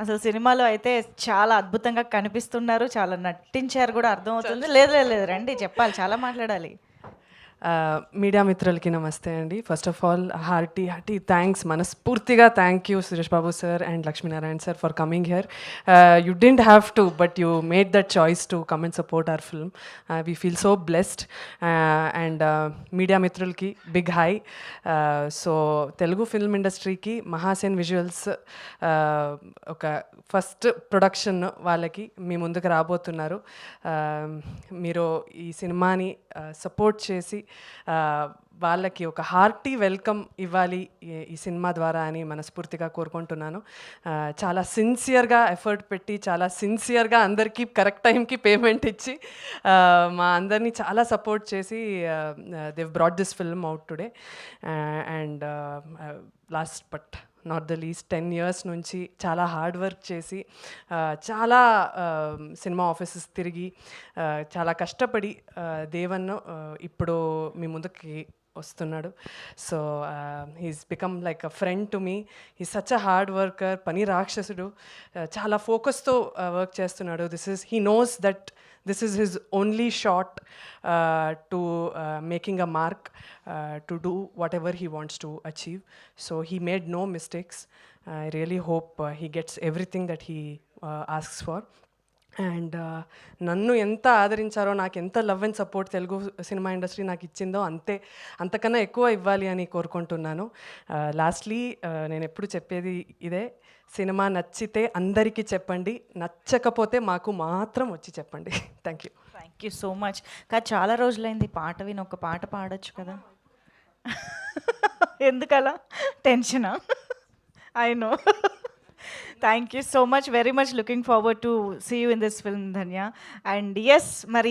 అసలు సినిమాలో అయితే చాలా అద్భుతంగా కనిపిస్తున్నారు. చాలా నటించారు గూడా అర్థమవుతుంది. లేదు, లేదు, లేదు. రండి చెప్పాలి. చాలా మాట్లాడాలి. మీడియా మిత్రులకి నమస్తే అండి. First of all hearty thanks, మనస్ఫూర్తిగా thank you Suresh Babu sir and Lakshminarayana sir for coming here. You didn't have to, but you made that choice to come and support our film. We feel so blessed. And media మిత్రులకి big hi. So Telugu film ఇండస్ట్రీకి Mahasen visuals ఒక first production వాళ్ళకి మీ ముందుకు రాబోతున్నారు. మీరు ఈ సినిమాని సపోర్ట్ చేసి వాళ్ళకి ఒక హార్టీ వెల్కమ్ ఇవ్వాలి ఈ సినిమా ద్వారా అని మనస్ఫూర్తిగా కోరుకుంటున్నాను. చాలా సిన్సియర్గా ఎఫర్ట్ పెట్టి చాలా సిన్సియర్గా అందరికీ కరెక్ట్ టైంకి పేమెంట్ ఇచ్చి మా అందరినీ చాలా సపోర్ట్ చేసి Devbrat this film out today. And last but not the least 10 years నుంచి చాలా హార్డ్ వర్క్ చేసి చాలా సినిమా ఆఫీసెస్ తిరిగి చాలా కష్టపడి దేవన్ ఇప్పుడు మీ ముందుకి వస్తున్నాడు. So he's become like a friend to me. He's such a hard worker, పని రాక్షసుడు. చాలా ఫోకస్తో వర్క్ చేస్తున్నాడు. He knows that this is his only shot to making a mark, to do whatever he wants to achieve. So he made no mistakes. I really hope he gets everything that he asks for. And నన్ను ఎంత ఆదరించారో, నాకు ఎంత love and support Telugu cinema industry నాకు ఇచ్చిందో అంతకన్నా ఎక్కువ ఇవ్వాలి అని కోరుకుంటున్నాను. లాస్ట్లీ నేను ఎప్పుడు చెప్పేది ఇదే, సినిమా నచ్చితే అందరికీ చెప్పండి, నచ్చకపోతే మాకు మాత్రం వచ్చి చెప్పండి. Thank you. Thank you so much. కానీ చాలా రోజులైంది పాట విని, ఒక పాట పాడొచ్చు కదా. ఎందుకలా టెన్షనా? I know. Thank you so much. Very much looking forward to see you in this film, Dhanya. And yes, Marie.